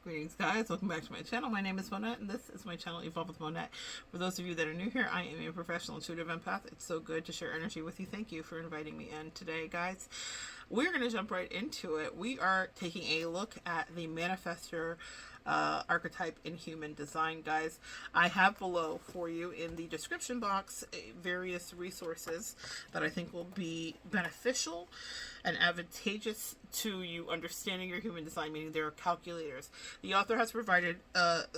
Greetings, guys. Welcome back to my channel. My name is Monette, and this is my channel, Evolve with Monette. For those of you that are new here, I am a professional intuitive empath. It's so good to share energy with you. Thank you for inviting me in today, guys. We're going to jump right into it. We are taking a look at the Manifestor archetype in human design, guys. I have below for you in the description box various resources that I think will be beneficial and advantageous to you understanding your human design, meaning there are calculators. The author has provided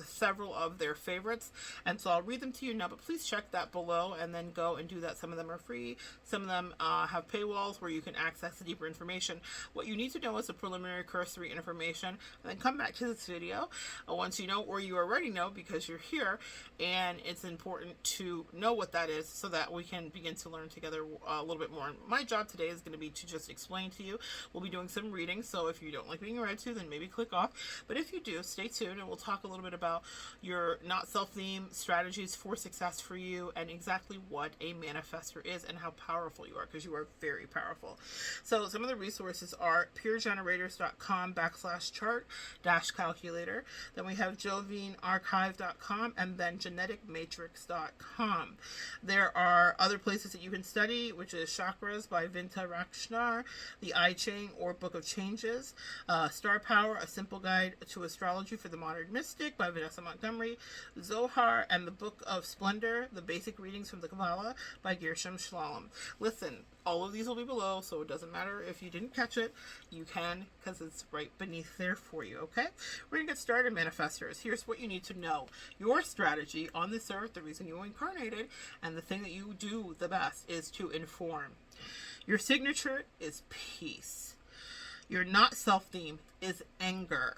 several of their favorites, and so I'll read them to you now, but please check that below and then go and do that. Some of them are free, some of them have paywalls where you can access the deeper information. What you need to know is the preliminary cursory information, and then come back to this video once you know, or you already know because you're here, and it's important to know what that is so that we can begin to learn together a little bit more. And my job today is going to be to just explain to you. We'll be doing some reading, so if you don't like being read to, then maybe click off. But if you do, stay tuned, and we'll talk a little bit about your not self-theme strategies for success for you, and exactly what a manifestor is and how powerful you are, because you are very powerful. So some of the resources are puregenerators.com/chart-calculator. Then we have jovinearchive.com, and then geneticmatrix.com. There are other places that you can study, which is Chakras by Vinta Rakshnar, the I Ching or Book of Changes, Star Power, A Simple Guide to Astrology for the Modern Mystic by Vanessa Montgomery, Zohar and the Book of Splendor, the Basic Readings from the Kabbalah by Gershom Shalom. Listen, all of these will be below, so it doesn't matter if you didn't catch it. You can, because it's right beneath there for you, okay? We're going to get started, manifestors. Here's what you need to know. Your strategy on this earth, the reason you incarnated, and the thing that you do the best is to inform. Your signature is peace. Your not self-theme is anger.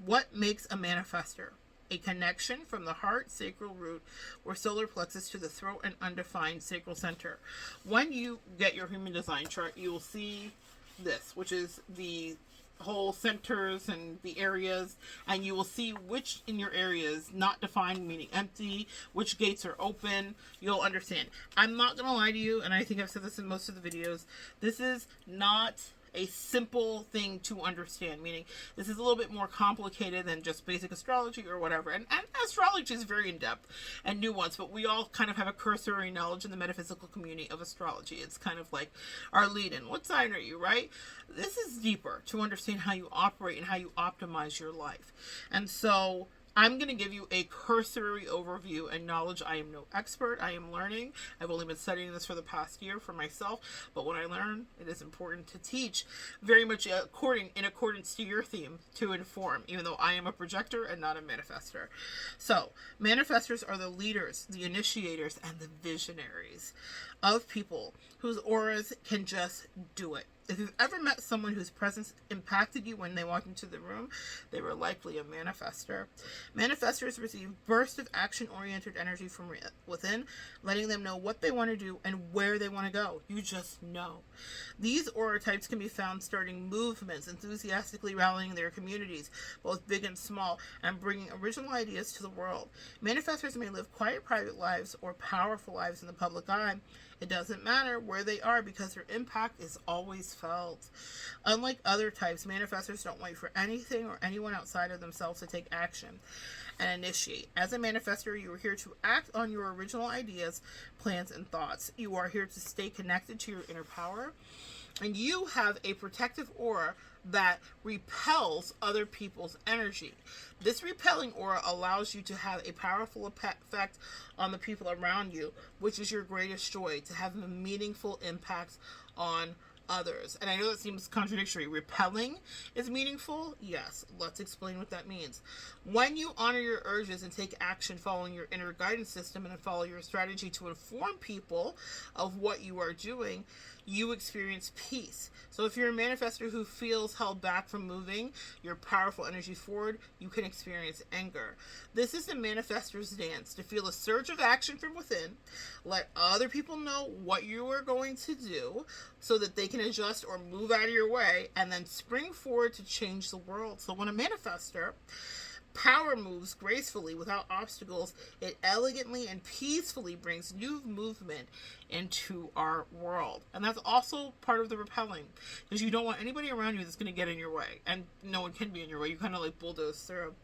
What makes a manifestor? A connection from the heart, sacral root, or solar plexus to the throat and undefined sacral center. When you get your human design chart, you will see this, which is the whole centers and the areas, and you will see which in your areas not defined, meaning empty, which gates are open. You'll understand. I'm not going to lie to you, and I think I've said this in most of the videos. This is not a simple thing to understand, meaning this is a little bit more complicated than just basic astrology or whatever. And astrology is very in-depth and nuanced, but we all kind of have a cursory knowledge in the metaphysical community of astrology. It's kind of like our lead-in. What sign are you, right? This is deeper to understand how you operate and how you optimize your life. And so I'm going to give you a cursory overview and knowledge. I am no expert. I am learning. I've only been studying this for the past year for myself. But when I learn, it is important to teach very much in accordance to your theme, to inform, even though I am a projector and not a manifestor. So manifestors are the leaders, the initiators, and the visionaries of people whose auras can just do it. If you've ever met someone whose presence impacted you when they walked into the room, they were likely a manifestor. Manifestors receive bursts of action-oriented energy from within, letting them know what they want to do and where they want to go. You just know. These aura types can be found starting movements, enthusiastically rallying their communities, both big and small, and bringing original ideas to the world. Manifestors may live quiet private lives or powerful lives in the public eye. It doesn't matter where they are because their impact is always felt. Unlike other types, manifestors don't wait for anything or anyone outside of themselves to take action and initiate. As a manifestor, you are here to act on your original ideas, plans, and thoughts. You are here to stay connected to your inner power, and you have a protective aura that repels other people's energy. This repelling aura allows you to have a powerful effect on the people around you, which is your greatest joy, to have a meaningful impact on others. And I know that seems contradictory. Repelling is meaningful? Yes. Let's explain what that means. When you honor your urges and take action following your inner guidance system and follow your strategy to inform people of what you are doing, you experience peace. So if you're a manifestor who feels held back from moving your powerful energy forward, you can experience anger. This is the manifestor's dance, to feel a surge of action from within, let other people know what you are going to do so that they can adjust or move out of your way, and then spring forward to change the world. So when a manifestor Power moves gracefully without obstacles. It elegantly and peacefully brings new movement into our world. And that's also part of the repelling, because you don't want anybody around you that's going to get in your way. And no one can be in your way. You kind of like bulldoze through.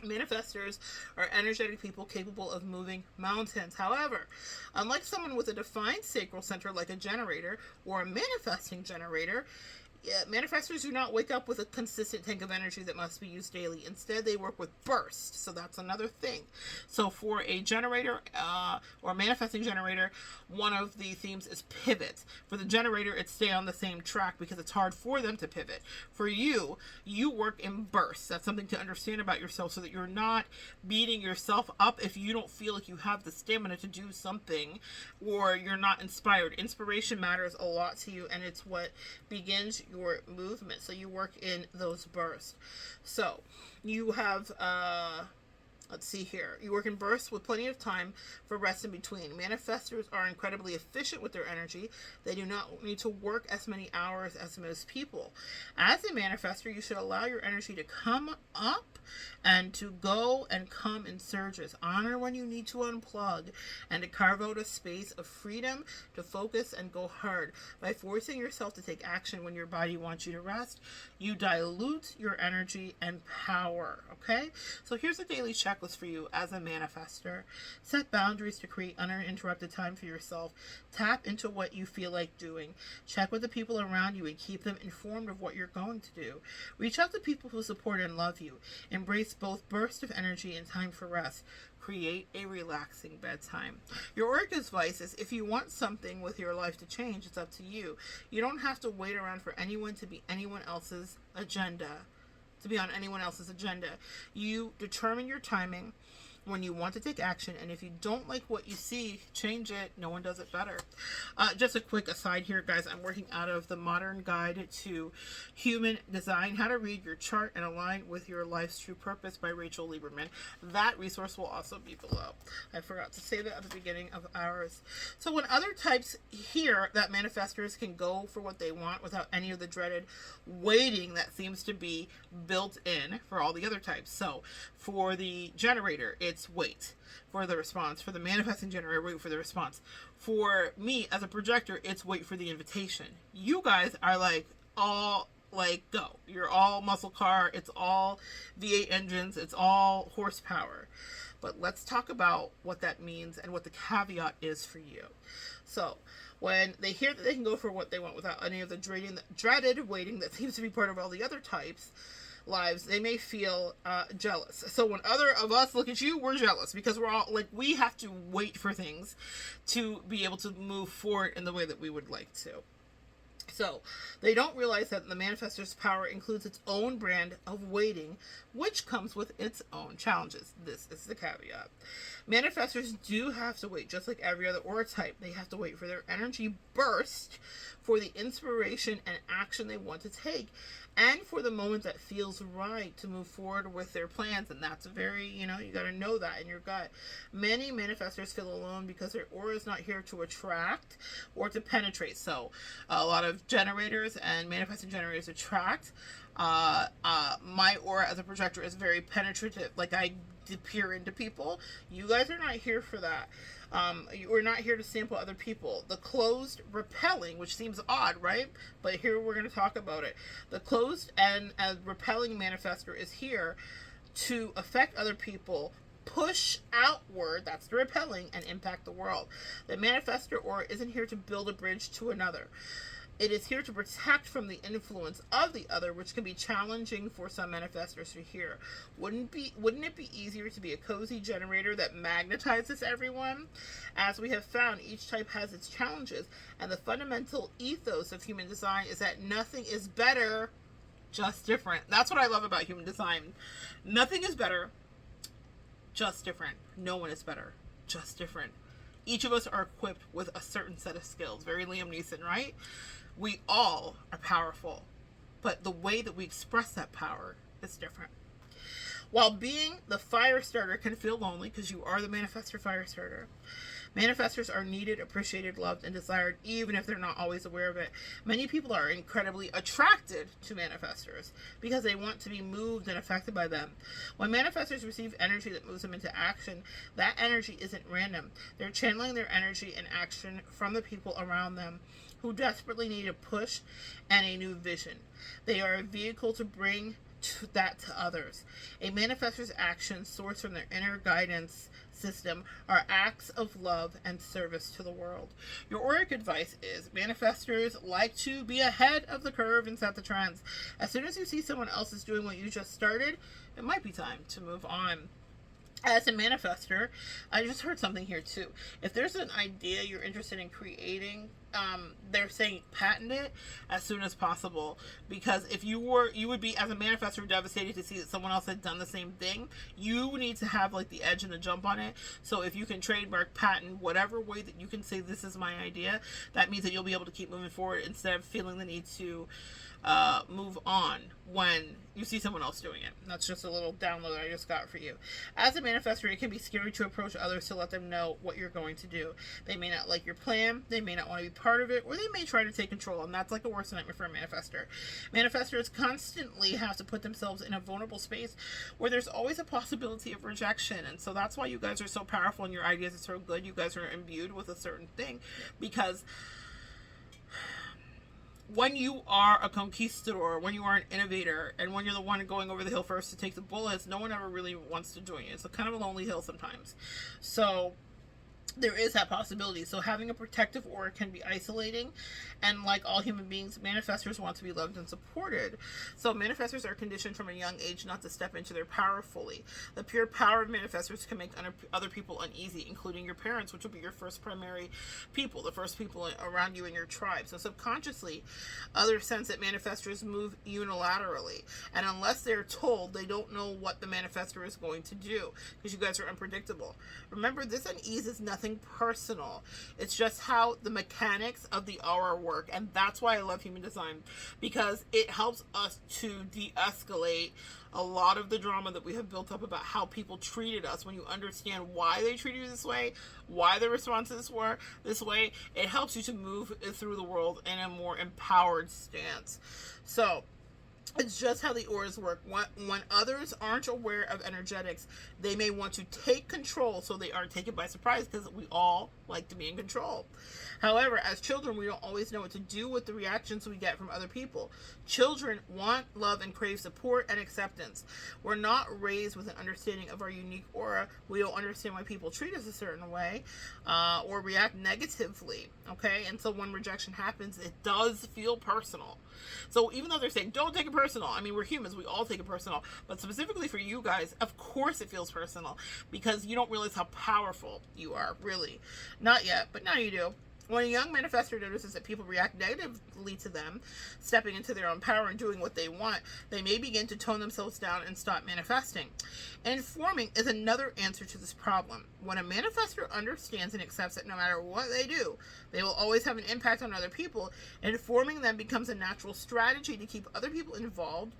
Manifestors are energetic people capable of moving mountains. However, unlike someone with a defined sacral center like a generator or a manifesting generator, manifestors do not wake up with a consistent tank of energy that must be used daily. Instead, they work with bursts. So that's another thing. So for a generator or manifesting generator, one of the themes is pivot. For the generator, it's stay on the same track because it's hard for them to pivot. For you, you work in bursts. That's something to understand about yourself, so that you're not beating yourself up if you don't feel like you have the stamina to do something, or you're not inspired. Inspiration matters a lot to you, and it's what begins your movement. So you work in those bursts. So you have let's see here. You work in bursts with plenty of time for rest in between. Manifestors are incredibly efficient with their energy. They do not need to work as many hours as most people. As a manifestor, you should allow your energy to come up and to go and come in surges. Honor when you need to unplug and to carve out a space of freedom to focus and go hard. By forcing yourself to take action when your body wants you to rest, you dilute your energy and power. Okay? So here's a daily checklist for you as a manifestor. Set boundaries to create uninterrupted time for yourself. Tap into what you feel like doing. Check with the people around you and keep them informed of what you're going to do. Reach out to people who support and love you. Embrace both bursts of energy and time for rest. Create a relaxing bedtime. Your auric advice is, if you want something with your life to change, it's up to you. You don't have to wait around for anyone to be anyone else's agenda. To be on anyone else's agenda. You determine your timing when you want to take action, and if you don't like what you see, change it. No one does it better. Just a quick aside here, guys. I'm working out of the Modern Guide to Human Design, How to Read Your Chart and Align with Your Life's True Purpose by Rachel Lieberman. That resource will also be below. I forgot to say that at the beginning of ours. So when other types hear that manifestors can go for what they want without any of the dreaded waiting that seems to be built in for all the other types. So for the generator, it's wait for the response. For the manifesting generator, wait for the response. For me as a projector, it's wait for the invitation. You guys are like all like go. You're all muscle car. It's all V8 engines. It's all horsepower. But let's talk about what that means and what the caveat is for you. So when they hear that they can go for what they want without any of the dreaded waiting that seems to be part of all the other types' lives, they may feel jealous. So when other of us look at you, we're jealous, because we're all like, we have to wait for things to be able to move forward in the way that we would like to. So they don't realize that the manifestor's power includes its own brand of waiting, which comes with its own challenges. This is the caveat. Manifestors do have to wait, just like every other aura type. They have to wait for their energy burst, for the inspiration and action they want to take, and for the moment that feels right to move forward with their plans. And that's very, you got to know that in your gut. Many manifestors feel alone because their aura is not here to attract or to penetrate. So a lot of generators and manifesting generators attract. My aura as a projector is very penetrative. Like, I peer into people. You guys are not here for that. We're not here to sample other people. The closed repelling, which seems odd, right? But here we're going to talk about it. The closed and repelling manifestor is here to affect other people, push outward, that's the repelling, and impact the world. The manifestor aura isn't here to build a bridge to another. It is here to protect from the influence of the other, which can be challenging for some manifestors to hear. Wouldn't it be easier to be a cozy generator that magnetizes everyone? As we have found, each type has its challenges, and the fundamental ethos of human design is that nothing is better, just different. That's what I love about human design. Nothing is better, just different. No one is better, just different. Each of us are equipped with a certain set of skills. Very Liam Neeson, right? We all are powerful, but the way that we express that power is different. While being the fire starter can feel lonely, because you are the manifestor fire starter, Manifestors are needed, appreciated, loved, and desired, even if they're not always aware of it. Many people are incredibly attracted to manifestors because they want to be moved and affected by them. When manifestors receive energy that moves them into action, that energy isn't random. They're channeling their energy and action from the people around them who desperately need a push and a new vision. They are a vehicle to bring that to others. A manifestor's actions sourced from their inner guidance system are acts of love and service to the world. Your auric advice is manifestors like to be ahead of the curve and set the trends. As soon as you see someone else is doing what you just started, it might be time to move on. As a manifestor, I just heard something here too. If there's an idea you're interested in creating, they're saying patent it as soon as possible, because if you would be, as a manifestor, devastated to see that someone else had done the same thing. You need to have like the edge and the jump on it. So if you can trademark, patent, whatever way that you can say this is my idea, that means that you'll be able to keep moving forward instead of feeling the need to move on when you see someone else doing it. That's just a little download I just got for you. As a manifestor, it can be scary to approach others to let them know what you're going to do. They may not like your plan, they may not want to be part of it, or they may try to take control, and that's like a worst nightmare for a manifestor. Manifestors constantly have to put themselves in a vulnerable space where there's always a possibility of rejection, and so that's why you guys are so powerful and your ideas are so good. You guys are imbued with a certain thing, because when you are a conquistador, when you are an innovator, and when you're the one going over the hill first to take the bullets, no one ever really wants to join you. It's a kind of a lonely hill sometimes. So there is that possibility. So having a protective aura can be isolating, and like all human beings, manifestors want to be loved and supported. So manifestors are conditioned from a young age not to step into their power fully. The pure power of manifestors can make other people uneasy, including your parents, which will be your first primary people, the first people around you in your tribe. So subconsciously, others sense that manifestors move unilaterally, and unless they're told, they don't know what the manifestor is going to do, because you guys are unpredictable. Remember, this unease is nothing personal. It's just how the mechanics of the aura work, and that's why I love human design, because it helps us to de-escalate a lot of the drama that we have built up about how people treated us. When you understand why they treated you this way, why the responses were this way, it helps you to move through the world in a more empowered stance. So it's just how the auras work. When others aren't aware of energetics, they may want to take control so they aren't taken by surprise, because we all like to be in control. However, as children, we don't always know what to do with the reactions we get from other people. Children want, love, and crave support and acceptance. We're not raised with an understanding of our unique aura. We don't understand why people treat us a certain way or react negatively, okay? And so when rejection happens, it does feel personal. So even though they're saying, don't take it personal, I mean, we're humans, we all take it personal. But specifically for you guys, of course it feels personal, because you don't realize how powerful you are, really. Not yet, but now you do. When a young manifestor notices that people react negatively to them, stepping into their own power and doing what they want, they may begin to tone themselves down and stop manifesting. Informing is another answer to this problem. When a manifestor understands and accepts that no matter what they do, they will always have an impact on other people, informing them becomes a natural strategy to keep other people involved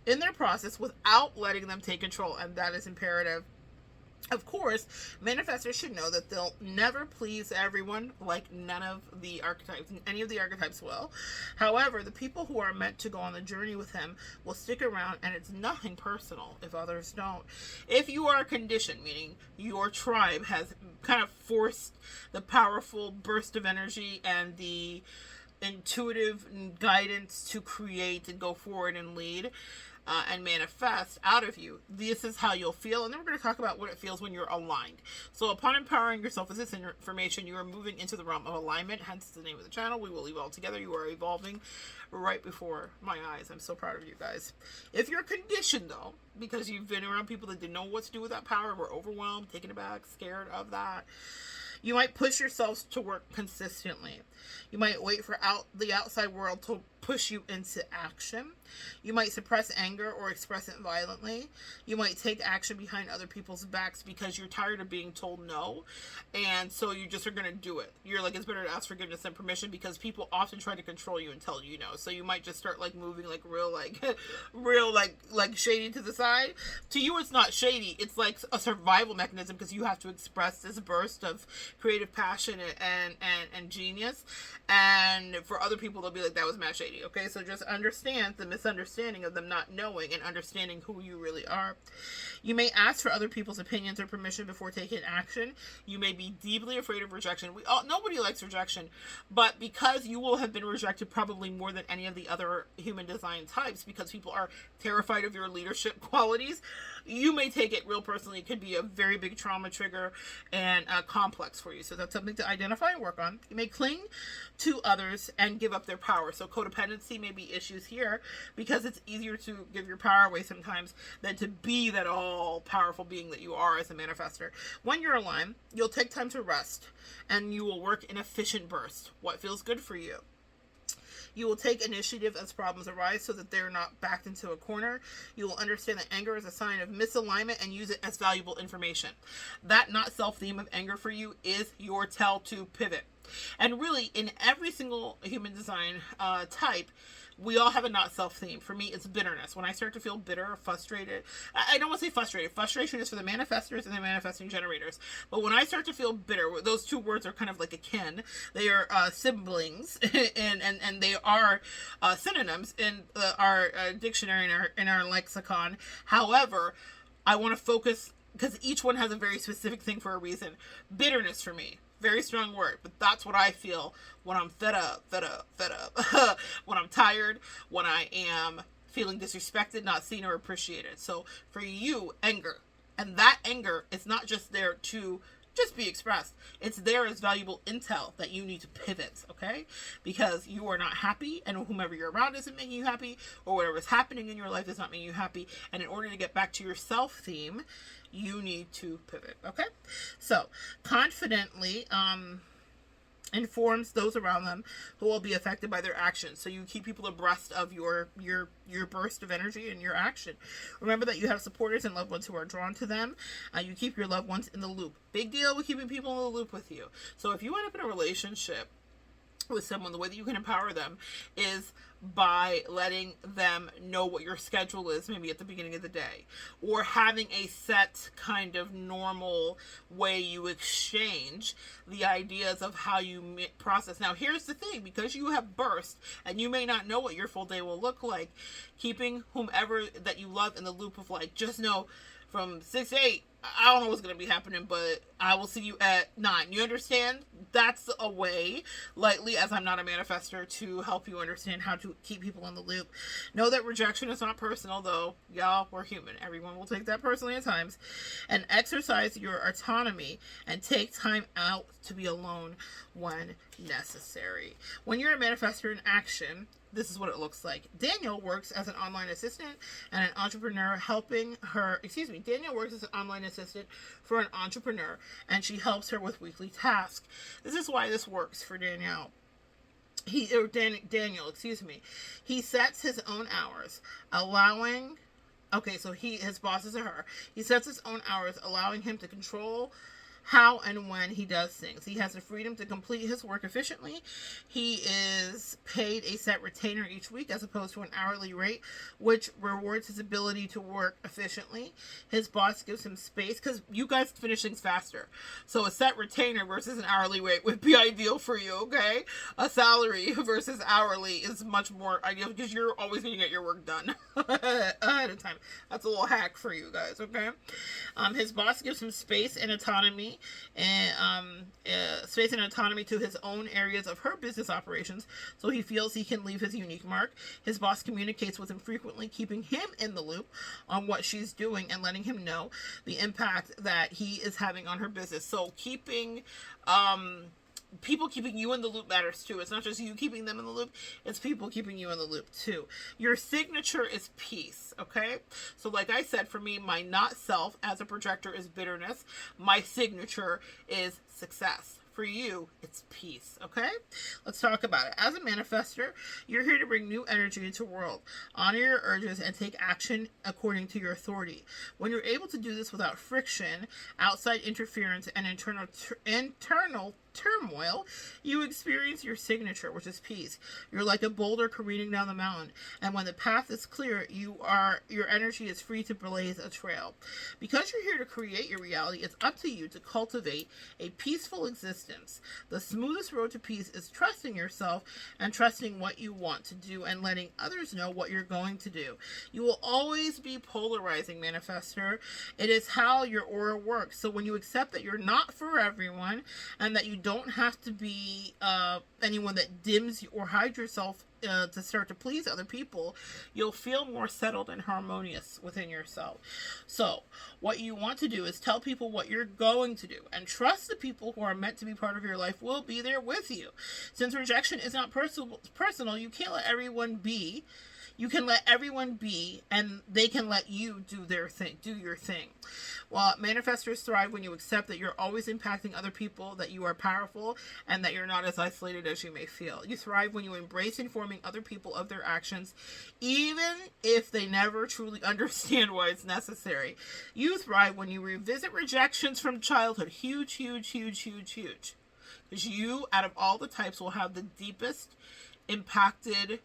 in their process without letting them take control, and that is imperative. Of course, manifestors should know that they'll never please everyone, like any of the archetypes will. However, the people who are meant to go on the journey with him will stick around, and it's nothing personal if others don't. If you are conditioned, meaning your tribe has kind of forced the powerful burst of energy and the intuitive guidance to create and go forward and lead, and manifest out of you, this is how you'll feel. And then we're going to talk about what it feels when you're aligned. So upon empowering yourself with this information, you are moving into the realm of alignment, hence the name of the channel. We will evolve together. You are evolving right before my eyes. I'm so proud of you guys. If you're conditioned, though, because you've been around people that didn't know what to do with that power, were overwhelmed, taken aback, scared of that, you might push yourselves to work consistently. You might wait for the outside world to push you into action. You might suppress anger or express it violently. You might take action behind other people's backs because you're tired of being told no. And so you just are going to do it. You're like, it's better to ask forgiveness than permission, because people often try to control you and tell you no. So you might just start like moving like real, like shady to the side. To you, it's not shady. It's like a survival mechanism, because you have to express this burst of creative passion and genius. And for other people, they'll be like, that was mad shady. Okay, so just understand the misunderstanding of them not knowing and understanding who you really are. You may ask for other people's opinions or permission before taking action. You may be deeply afraid of rejection. Nobody likes rejection, but because you will have been rejected probably more than any of the other human design types, because people are terrified of your leadership qualities, you may take it real personally. It could be a very big trauma trigger and complex for you. So that's something to identify and work on. You may cling to others and give up their power. So codependency may be issues here, because it's easier to give your power away sometimes than to be that all-powerful being that you are as a manifestor. When you're aligned, you'll take time to rest, and you will work in efficient bursts. What feels good for you? You will take initiative as problems arise so that they're not backed into a corner. You will understand that anger is a sign of misalignment and use it as valuable information. That not self theme of anger for you is your tell to pivot. And really, in every single human design type, we all have a not self theme. For me, it's bitterness. When I start to feel bitter or frustrated, I don't want to say frustrated. Frustration is for the manifestors and the manifesting generators. But when I start to feel bitter, those two words are kind of like akin. They are siblings, and they are synonyms in our dictionary, in our lexicon. However, I want to focus, because each one has a very specific thing for a reason. Bitterness for me, very strong word, but that's what I feel when I'm fed up, when I'm tired, when I am feeling disrespected, not seen or appreciated. So for you, anger. And that anger is not just there to just be expressed. It's there as valuable intel that you need to pivot, okay? Because you are not happy, and whomever you're around isn't making you happy, or whatever is happening in your life is not making you happy. And in order to get back to your self theme, you need to pivot, okay? So confidently informs those around them who will be affected by their actions. So you keep people abreast of your burst of energy and your action. Remember that you have supporters and loved ones who are drawn to them. You keep your loved ones in the loop. Big deal with keeping people in the loop with you. So if you end up in a relationship with someone, the way that you can empower them is by letting them know what your schedule is, maybe at the beginning of the day, or having a set kind of normal way you exchange the ideas of how you process. Now, here's the thing, because you have burst and you may not know what your full day will look like, keeping whomever that you love in the loop of like, just know from 6 to 8, I don't know what's going to be happening, but I will see you at 9. You understand? That's a way, lightly, as I'm not a manifestor, to help you understand how to keep people in the loop. Know that rejection is not personal, though. Y'all, we're human. Everyone will take that personally at times. And exercise your autonomy and take time out to be alone when necessary. When you're a manifestor in action, this is what it looks like. Daniel works as an online assistant and an entrepreneur Daniel works as an online assistant for an entrepreneur, and she helps her with weekly tasks. This is why this works for Daniel. Daniel, he sets his own hours, his bosses are her. He sets his own hours, allowing him to control how and when he does things. He has the freedom to complete his work efficiently. He is paid a set retainer each week as opposed to an hourly rate, which rewards his ability to work efficiently. His boss gives him space, because you guys finish things faster. So a set retainer versus an hourly rate would be ideal for you, okay? A salary versus hourly is much more ideal, because you're always going to get your work done ahead of time. That's a little hack for you guys, okay? His boss gives him space and autonomy, to his own areas of her business operations, so he feels he can leave his unique mark. His boss communicates with him frequently, keeping him in the loop on what she's doing and letting him know the impact that he is having on her business. So keeping people keeping you in the loop matters too. It's not just you keeping them in the loop, it's people keeping you in the loop too. Your signature is peace, okay? So like I said, for me, my not self as a projector is bitterness. My signature is success. For you, it's peace, okay? Let's talk about it. As a manifestor, you're here to bring new energy into the world. Honor your urges and take action according to your authority. When you're able to do this without friction, outside interference, and internal turmoil, you experience your signature, which is peace. You're like a boulder careening down the mountain, and when the path is clear, your energy is free to blaze a trail. Because you're here to create your reality, it's up to you to cultivate a peaceful existence. The smoothest road to peace is trusting yourself and trusting what you want to do and letting others know what you're going to do. You will always be polarizing, manifestor. It is how your aura works. So when you accept that you're not for everyone and that you don't have to be anyone that dims you or hide yourself to start to please other people, you'll feel more settled and harmonious within yourself. So what you want to do is tell people what you're going to do and trust the people who are meant to be part of your life will be there with you. Since rejection is not personal, you can't let everyone be. You can let everyone be, and they can let you do their thing, do your thing. Well, manifestors thrive when you accept that you're always impacting other people, that you are powerful, and that you're not as isolated as you may feel. You thrive when you embrace informing other people of their actions, even if they never truly understand why it's necessary. You thrive when you revisit rejections from childhood. Huge, huge, huge, huge, huge. Because you, out of all the types, will have the deepest impacted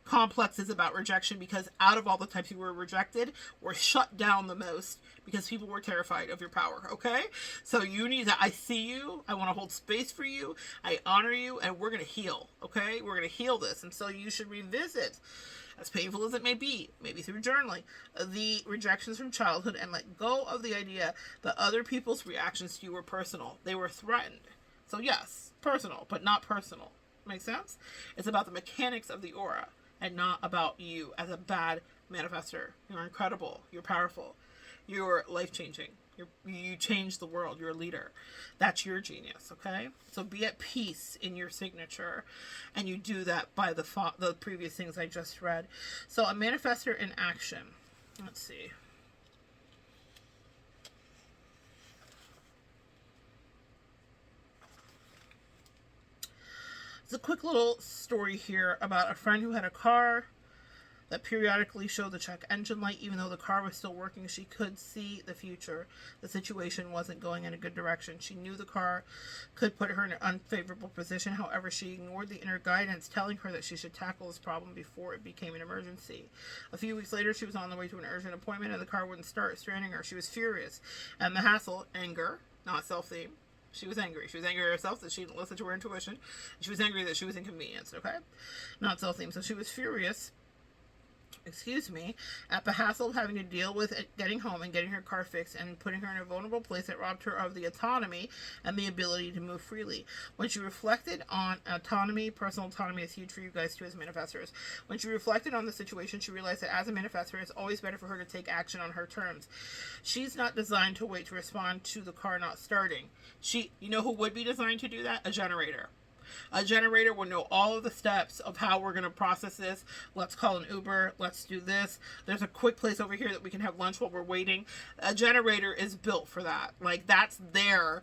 complexes about rejection, because out of all the types you were rejected, were shut down the most because people were terrified of your power, okay? So you need to, I see you, I want to hold space for you, I honor you, and we're going to heal, okay? We're going to heal this, and so you should revisit, as painful as it may be, maybe through journaling, the rejections from childhood and let go of the idea that other people's reactions to you were personal. They were threatened. So yes, personal, but not personal. Make sense? It's about the mechanics of the aura, and not about you as a bad manifestor. You're incredible. You're powerful. You're life-changing. You change the world. You're a leader. That's your genius, okay? So be at peace in your signature, and you do that by the previous things I just read. So a manifestor in action. Let's see. It's a quick little story here about a friend who had a car that periodically showed the check engine light. Even though the car was still working, she could see the future. The situation wasn't going in a good direction. She knew the car could put her in an unfavorable position. However, she ignored the inner guidance telling her that she should tackle this problem before it became an emergency. A few weeks later, she was on the way to an urgent appointment and the car wouldn't start, stranding her. She was furious. And the hassle, anger, not self-theme. She was angry. She was angry at herself that she didn't listen to her intuition. She was angry that she was inconvenienced, okay? Not self-theme. So she was furious, at the hassle of having to deal with it, getting home and getting her car fixed and putting her in a vulnerable place that robbed her of the autonomy and the ability to move freely. When she reflected on autonomy, personal autonomy is huge for you guys too as manifestors. When she reflected on the situation, she realized that as a manifestor, it's always better for her to take action on her terms. She's not designed to wait to respond to the car not starting. You know who would be designed to do that? A generator. A generator will know all of the steps of how we're going to process this. Let's call an Uber. Let's do this. There's a quick place over here that we can have lunch while we're waiting. A generator is built for that. Like, that's their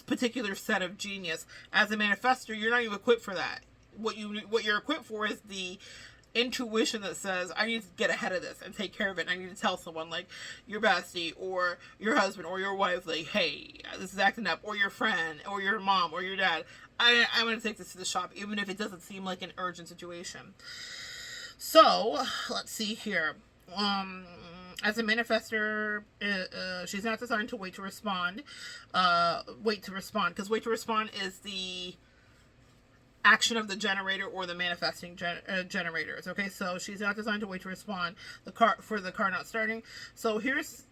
particular set of genius. As a manifestor, you're not even equipped for that. What you're equipped for is the intuition that says, I need to get ahead of this and take care of it. And I need to tell someone, like your bestie or your husband or your wife, like, hey, this is acting up, or your friend or your mom or your dad. I'm going to take this to the shop, even if it doesn't seem like an urgent situation. So let's see here. As a manifestor, she's not designed to wait to respond. Because wait to respond is the action of the generator or the manifesting generators. Okay, so she's not designed to wait to respond. The car not starting. So she's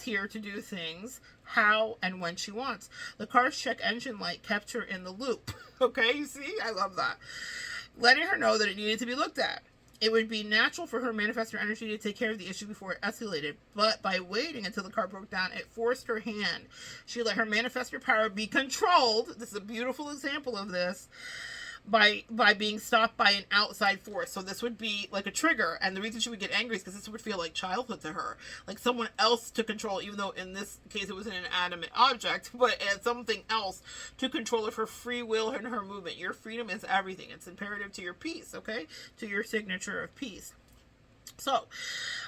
here to do things how and when she wants. The car's check engine light kept her in the loop. Okay, you see? I love that. Letting her know that it needed to be looked at. It would be natural for her manifestor energy to take care of the issue before it escalated, but by waiting until the car broke down, it forced her hand. She let her manifestor power be controlled. This is a beautiful example of this. by being stopped by an outside force. So this would be like a trigger, and the reason she would get angry is because this would feel like childhood to her, like someone else to control, even though in this case it was an inanimate object, but as something else to control of her free will and her movement. Your freedom is everything. It's imperative to your peace, okay, to your signature of peace. So,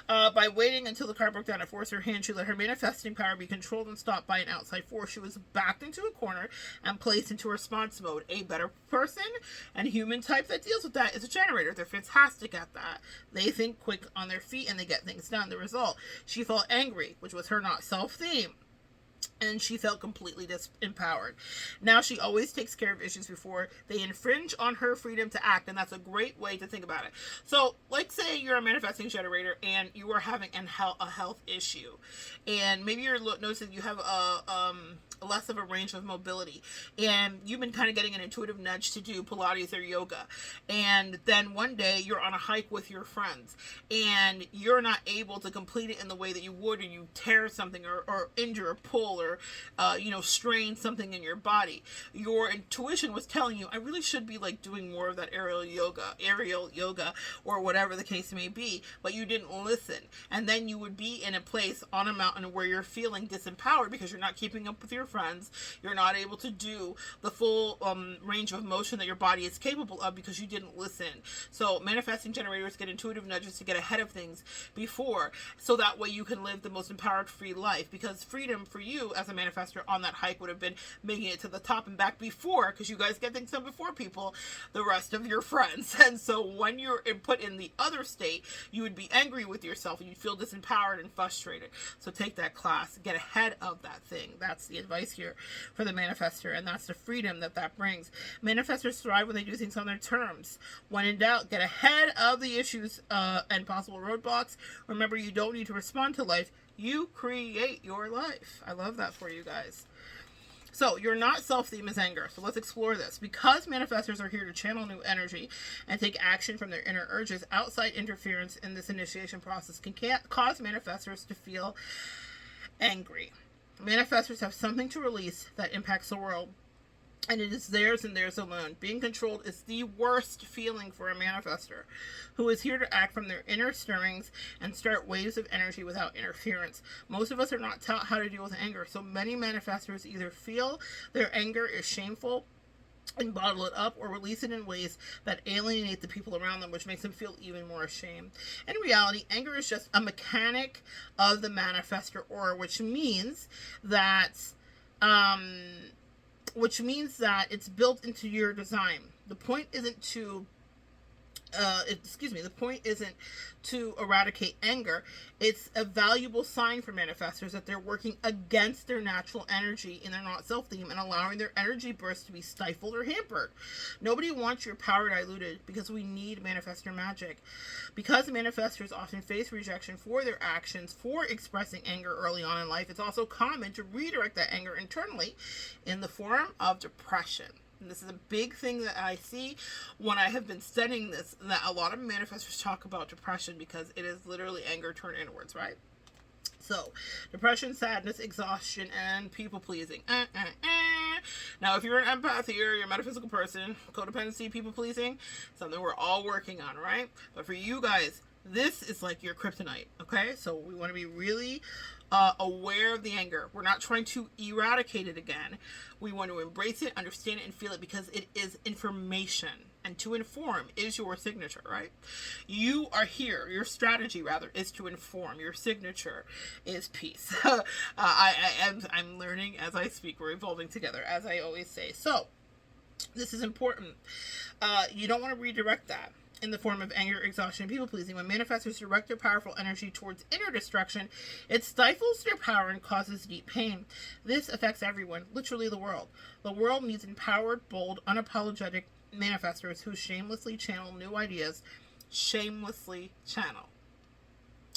by waiting until the car broke down and forced her hand, she let her manifesting power be controlled and stopped by an outside force. She was backed into a corner and placed into response mode. A better person and human type that deals with that is a generator. They're fantastic at that. They think quick on their feet and they get things done. The result, she felt angry, which was her not self theme. And she felt completely disempowered. Now she always takes care of issues before they infringe on her freedom to act, and that's a great way to think about it. So, like, say you're a manifesting generator and you are having a health issue, and maybe you're noticing you have less of a range of mobility, and you've been kind of getting an intuitive nudge to do Pilates or yoga, and then one day you're on a hike with your friends and you're not able to complete it in the way that you would, or you tear something or injure or pull or strain something in your body. Your intuition was telling you, I really should be like doing more of that aerial yoga or whatever the case may be, but you didn't listen. And then you would be in a place on a mountain where you're feeling disempowered because you're not keeping up with your friends. You're not able to do the full range of motion that your body is capable of because you didn't listen. So manifesting generators get intuitive nudges to get ahead of things before, so that way you can live the most empowered, free life. Because freedom for you as a manifestor on that hike would have been making it to the top and back before, because you guys get things done before people, the rest of your friends. And so when you're put in the other state, you would be angry with yourself and you'd feel disempowered and frustrated. So take that class, get ahead of that thing. That's the advice here for the manifestor, and that's the freedom that brings. Manifestors thrive when they do things on their terms. When in doubt, get ahead of the issues and possible roadblocks. Remember, you don't need to respond to life. You create your life. I love that for you guys. So, your not self-theme is anger. So let's explore this. Because manifestors are here to channel new energy and take action from their inner urges, outside interference in this initiation process can cause manifestors to feel angry. Manifestors have something to release that impacts the world, and it is theirs and theirs alone. Being controlled is the worst feeling for a manifestor, who is here to act from their inner stirrings and start waves of energy without interference. Most of us are not taught how to deal with anger, so many manifestors either feel their anger is shameful and bottle it up, or release it in ways that alienate the people around them, which makes them feel even more ashamed. In reality, anger is just a mechanic of the manifestor aura, which means that it's built into your design. The point isn't to eradicate anger. It's a valuable sign for manifestors that they're working against their natural energy in their not self theme and allowing their energy bursts to be stifled or hampered. Nobody wants your power diluted, because we need manifestor magic. Because manifestors often face rejection for their actions for expressing anger early on in life, it's also common to redirect that anger internally in the form of depression. And this is a big thing that I see when I have been studying this, that a lot of manifestors talk about depression, because it is literally anger turned inwards, right? So, depression, sadness, exhaustion, and people-pleasing. Now, if you're an empath here, you're a metaphysical person, codependency, people-pleasing, something we're all working on, right? But for you guys, this is like your kryptonite, okay? So we want to be really aware of the anger. We're not trying to eradicate it again. We want to embrace it, understand it, and feel it, because it is information. And to inform is your signature, right? You are here. Your strategy, rather, is to inform. Your signature is peace. I'm learning as I speak. We're evolving together, as I always say. So, this is important. You don't want to redirect that in the form of anger, exhaustion, and people-pleasing. When manifestors direct their powerful energy towards inner destruction, it stifles their power and causes deep pain. This affects everyone, literally the world. The world needs empowered, bold, unapologetic manifestors who shamelessly channel new ideas. Shamelessly channel.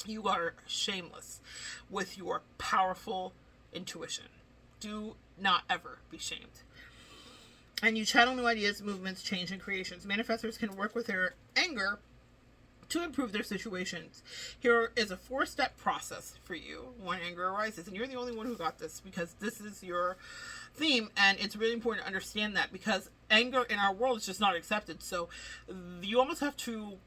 You are shameless with your powerful intuition. Do not ever be shamed. And you channel new ideas, movements, change, and creations. Manifestors can work with their anger to improve their situations. Here is a 4-step process for you when anger arises. And you're the only one who got this, because this is your theme, and it's really important to understand that, because anger in our world is just not accepted. So you almost have to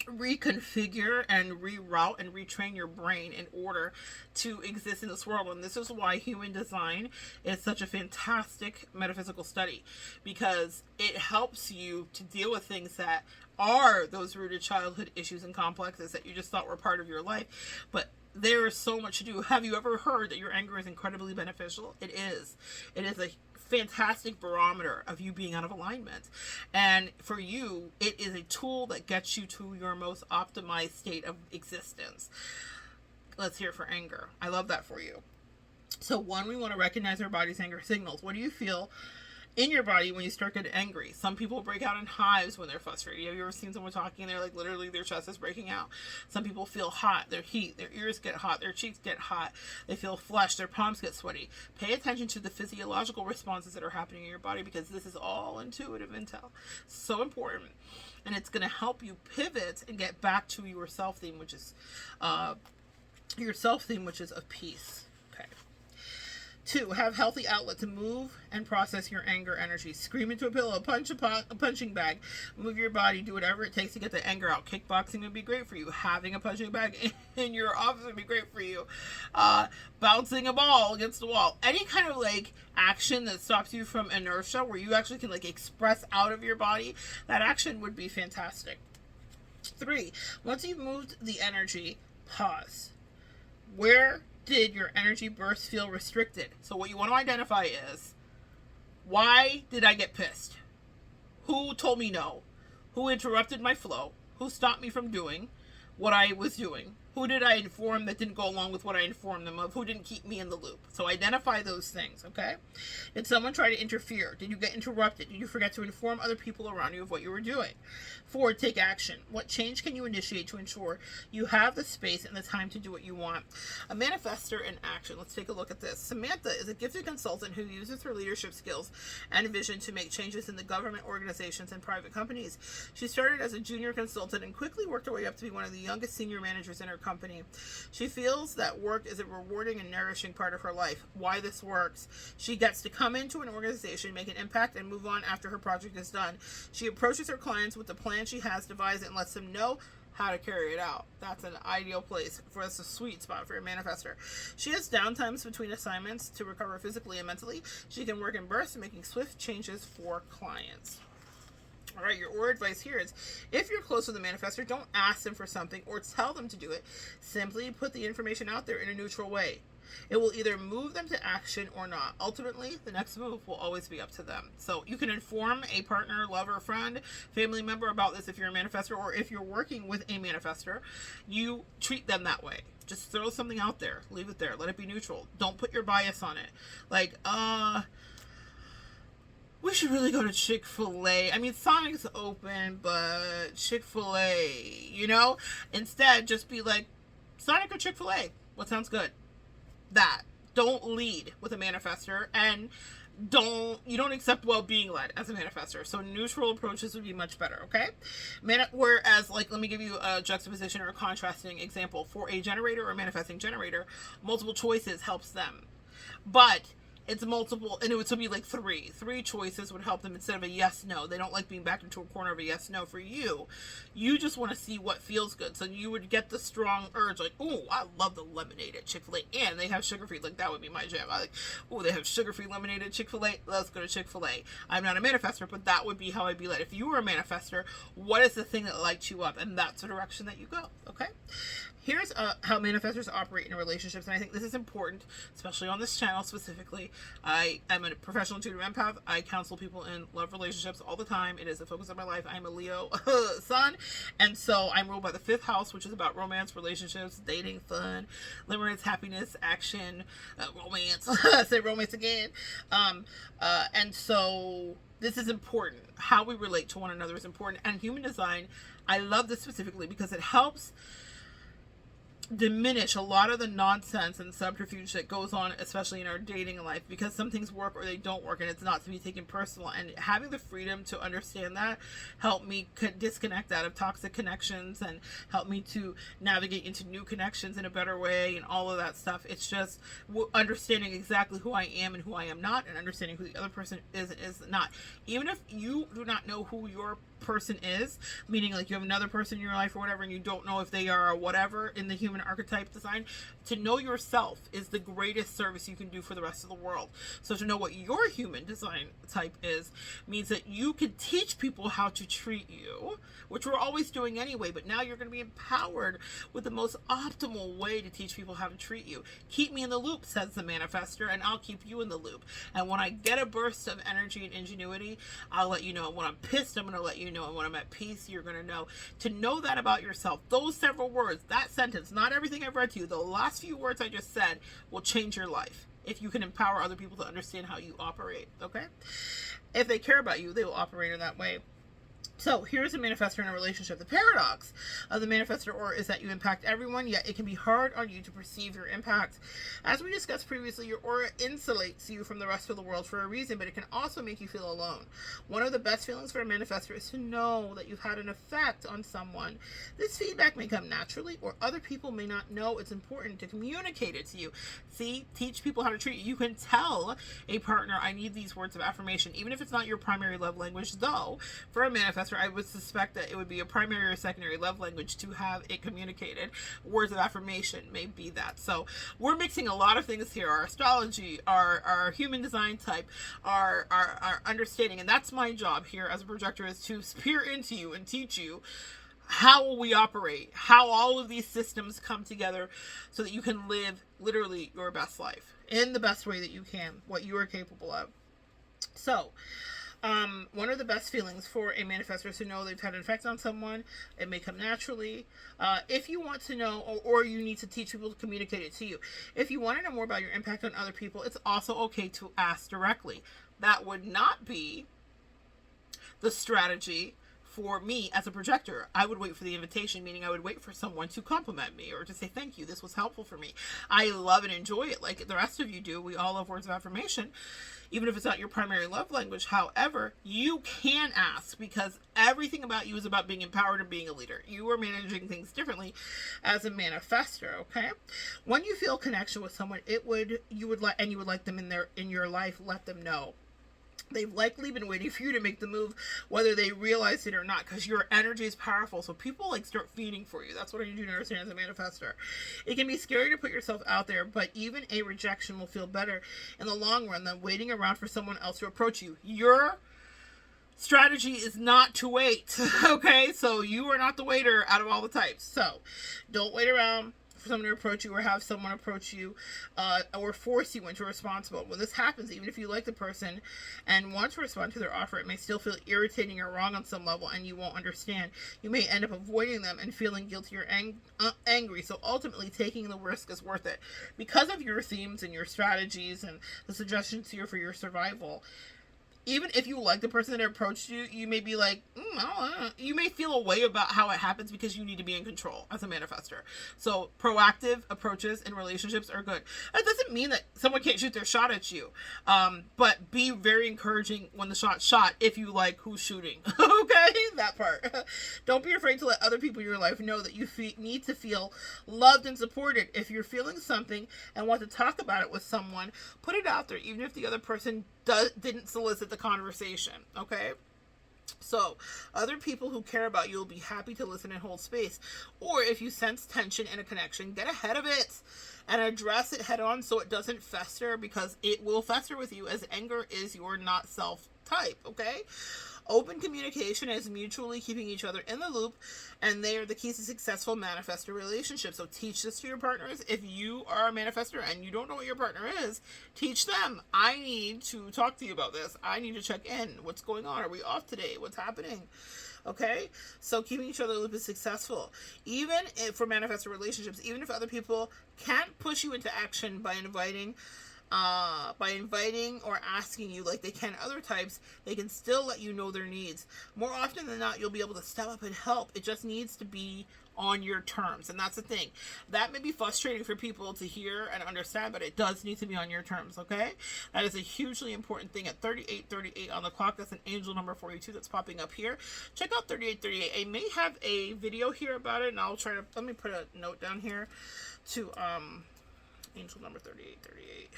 reconfigure and reroute and retrain your brain in order to exist in this world. And this is why human design is such a fantastic metaphysical study, because it helps you to deal with things that are those rooted childhood issues and complexes that you just thought were part of your life. But there is so much to do. Have you ever heard that your anger is incredibly beneficial? It is. It is a fantastic barometer of you being out of alignment. And for you, it is a tool that gets you to your most optimized state of existence. Let's hear for anger. I love that for you. So 1, we want to recognize our body's anger signals. What do you feel in your body when you start getting angry? Some people break out in hives when they're frustrated. Have you ever seen someone talking and they're like, literally their chest is breaking out? Some people feel hot, their heat, their ears get hot, their cheeks get hot, they feel flushed, their palms get sweaty. Pay attention to the physiological responses that are happening in your body, because this is all intuitive intel. So important. And it's going to help you pivot and get back to your self theme, which is of peace. Okay. 2, have healthy outlet to move and process your anger energy. Scream into a pillow, punch a punching bag, move your body, do whatever it takes to get the anger out. Kickboxing would be great for you. Having a punching bag in your office would be great for you. Bouncing a ball against the wall. Any kind of like action that stops you from inertia, where you actually can like express out of your body, that action would be fantastic. 3, once you've moved the energy, pause. Where did your energy burst feel restricted? So what you want to identify is, why did I get pissed? Who told me no? Who interrupted my flow? Who stopped me from doing what I was doing? Who did I inform that didn't go along with what I informed them of? Who didn't keep me in the loop? So identify those things, okay? Did someone try to interfere? Did you get interrupted? Did you forget to inform other people around you of what you were doing? 4, take action. What change can you initiate to ensure you have the space and the time to do what you want? A manifestor in action. Let's take a look at this. Samantha is a gifted consultant who uses her leadership skills and vision to make changes in the government, organizations, and private companies. She started as a junior consultant and quickly worked her way up to be one of the youngest senior managers in her company. She feels that work is a rewarding and nourishing part of her life. Why this works: she gets to come into an organization, make an impact, and move on after her project is done. She approaches her clients with the plan she has devised and lets them know how to carry it out. That's an ideal place for us, a sweet spot for a manifestor. She has downtimes between assignments to recover physically and mentally. She can work in bursts, making swift changes for clients. All right, your or advice here is, if you're close to the manifestor, don't ask them for something or tell them to do it. Simply put the information out there in a neutral way. It will either move them to action or not. Ultimately, the next move will always be up to them. So you can inform a partner, lover, friend, family member about this if you're a manifestor, or if you're working with a manifestor, you treat them that way. Just throw something out there. Leave it there. Let it be neutral. Don't put your bias on it. Like, we should really go to Chick-fil-A. I mean, Sonic's open, but Chick-fil-A, you know? Instead, just be like, Sonic or Chick-fil-A? What sounds good? That. Don't lead with a manifestor, and you don't accept being led as a manifestor. So neutral approaches would be much better, okay? Whereas, like, let me give you a juxtaposition or a contrasting example. For a generator or a manifesting generator, multiple choices helps them. But it's multiple, and it would still be like 3 choices would help them instead of a yes no. They don't like being backed into a corner of a yes no. For you just want to see what feels good. So you would get the strong urge, like, oh, I love the lemonade at Chick-fil-A, and they have sugar free. Like, that would be my jam. I like, oh, they have sugar free lemonade at Chick-fil-A, let's go to Chick-fil-A. I'm not a manifestor, but that would be how I'd be led. If you were a manifestor, what is the thing that lights you up? And that's the direction that you go, okay? Here's how manifestors operate in relationships, and I think this is important, especially on this channel specifically. I am a professional intuitive empath. I counsel people in love relationships all the time. It is the focus of my life. I'm a Leo sun, and so I'm ruled by the 5th house, which is about romance, relationships, dating, fun, limerence, happiness, action, romance. Say romance again. And so this is important. How we relate to one another is important. And human design, I love this specifically because it helps diminish a lot of the nonsense and subterfuge that goes on, especially in our dating life, because some things work or they don't work, and it's not to be taken personal. And having the freedom to understand that helped me disconnect out of toxic connections and help me to navigate into new connections in a better way and all of that stuff. It's just understanding exactly who I am and who I am not, and understanding who the other person is and is not. Even if you do not know who your person is, meaning like you have another person in your life or whatever, and you don't know if they are a whatever in the human archetype design, to know yourself is the greatest service you can do for the rest of the world. So to know what your human design type is means that you can teach people how to treat you, which we're always doing anyway, but now you're going to be empowered with the most optimal way to teach people how to treat you. Keep me in the loop, says the manifestor, and I'll keep you in the loop. And when I get a burst of energy and ingenuity, I'll let you know. When I'm pissed, I'm going to let you know. And when I'm at peace, you're going to know. To know that about yourself, those several words, that sentence, not everything I've read to you, the last few words I just said will change your life if you can empower other people to understand how you operate, okay? If they care about you, they will operate in that way. So here's a manifestor in a relationship. The paradox of the manifestor aura is that you impact everyone, yet it can be hard on you to perceive your impact. As we discussed previously, your aura insulates you from the rest of the world for a reason, but it can also make you feel alone. One of the best feelings for a manifestor is to know that you've had an effect on someone. This feedback may come naturally, or other people may not know it's important to communicate it to you. See, teach people how to treat you. You can tell a partner, I need these words of affirmation, even if it's not your primary love language, though, for a manifestor, I would suspect that it would be a primary or secondary love language to have it communicated. Words of affirmation may be that. So we're mixing a lot of things here. Our astrology, our human design type, our understanding. And that's my job here as a projector, is to peer into you and teach you how we operate, how all of these systems come together so that you can live literally your best life in the best way that you can, what you are capable of. So, one of the best feelings for a manifestor is to know they've had an effect on someone. It may come naturally. If you want to know, or you need to teach people to communicate it to you. If you want to know more about your impact on other people, it's also okay to ask directly. That would not be the strategy for me as a projector. I would wait for the invitation, meaning I would wait for someone to compliment me or to say, thank you, this was helpful for me. I love and enjoy it like the rest of you do. We all love words of affirmation, even if it's not your primary love language. However, you can ask, because everything about you is about being empowered and being a leader. You are managing things differently as a manifestor, okay? When you feel connection with someone, you would like them in your life, let them know. They've likely been waiting for you to make the move, whether they realize it or not, because your energy is powerful. So people start feeding for you. That's what I need you to understand as a manifestor. It can be scary to put yourself out there, but even a rejection will feel better in the long run than waiting around for someone else to approach you. Your strategy is not to wait, okay? So you are not the waiter out of all the types. So don't wait around for someone to approach you, or have someone approach you, or force you into a response mode. When this happens, even if you like the person and want to respond to their offer, it may still feel irritating or wrong on some level, and you won't understand. You may end up avoiding them and feeling guilty or angry. So ultimately, taking the risk is worth it because of your themes and your strategies and the suggestions here for your survival. Even if you like the person that approached you, you may be like, you may feel a way about how it happens because you need to be in control as a manifestor. So proactive approaches in relationships are good. That doesn't mean that someone can't shoot their shot at you. But be very encouraging when the shot's shot if you like who's shooting. Okay? That part. Don't be afraid to let other people in your life know that you need to feel loved and supported. If you're feeling something and want to talk about it with someone, put it out there, even if the other person didn't solicit the conversation, okay? So, other people who care about you will be happy to listen and hold space. Or if you sense tension in a connection, get ahead of it and address it head on so it doesn't fester, because it will fester with you, as anger is your not self type, okay? Open communication is mutually keeping each other in the loop, and they are the keys to successful manifestor relationships. So teach this to your partners. If you are a manifestor and you don't know what your partner is, teach them. I need to talk to you about this. I need to check in. What's going on? Are we off today? What's happening? Okay? So keeping each other in the loop is successful. Even if, for manifestor relationships, even if other people can't push you into action by inviting or asking you like they can other types, they can still let you know their needs. More often than not, you'll be able to step up and help. It just needs to be on your terms. And that's the thing. That may be frustrating for people to hear and understand, but it does need to be on your terms, okay? That is a hugely important thing. At 3838 on the clock, that's an angel number 42 that's popping up here. Check out 3838. I may have a video here about it, and I'll try to, let me put a note down here to angel number 3838.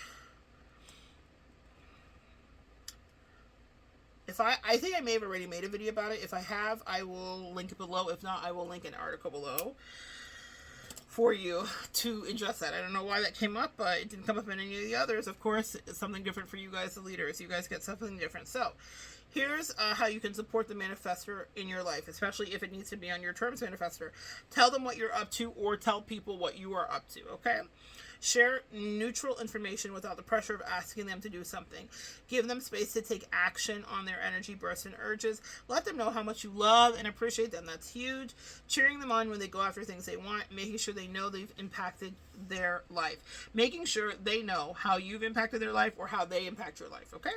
If I think I may have already made a video about it. If I have, I will link it below. If not, I will link an article below for you to ingest that. I don't know why that came up, but it didn't come up in any of the others. Of course, it's something different for you guys, the leaders. You guys get something different. So here's how you can support the manifestor in your life, especially if it needs to be on your terms, manifestor. Tell them what you're up to, or tell people what you are up to, okay? Share neutral information without the pressure of asking them to do something. Give them space to take action on their energy bursts and urges. Let them know how much you love and appreciate them. That's huge. Cheering them on when they go after things they want. Making sure they know they've impacted their life. Making sure they know how you've impacted their life or how they impact your life, okay?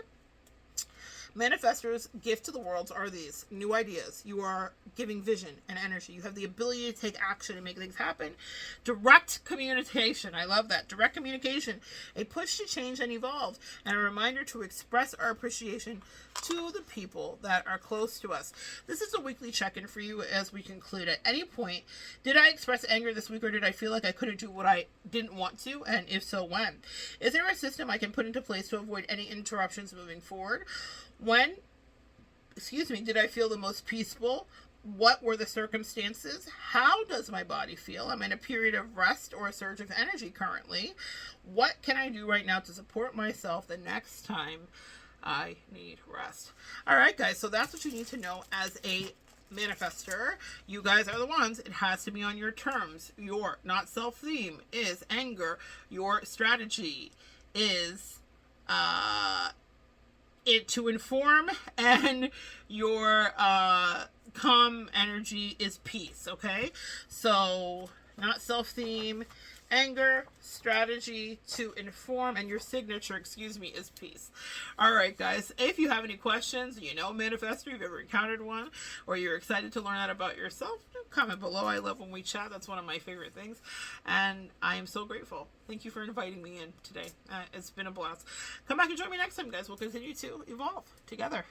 Manifestors' gift to the world are these new ideas. You are giving vision and energy. You have the ability to take action and make things happen. Direct communication. I love that. Direct communication. A push to change and evolve. And a reminder to express our appreciation to the people that are close to us. This is a weekly check-in for you as we conclude. At any point, did I express anger this week, or did I feel like I couldn't do what I didn't want to? And if so, when? Is there a system I can put into place to avoid any interruptions moving forward? When, did I feel the most peaceful? What were the circumstances? How does my body feel? I'm in a period of rest or a surge of energy currently. What can I do right now to support myself the next time I need rest? All right, guys, so that's what you need to know as a manifestor. You guys are the ones. It has to be on your terms. Your not self-theme is anger. Your strategy is it to inform, and your calm energy is peace, okay? So not self-theme, anger, strategy to inform, and your signature, is peace. All right, guys, if you have any questions, manifestor, you've ever encountered one, or you're excited to learn that about yourself, comment below. I love when we chat. That's one of my favorite things, and I am so grateful. Thank you for inviting me in today. It's been a blast. Come back and join me next time, guys. We'll continue to evolve together.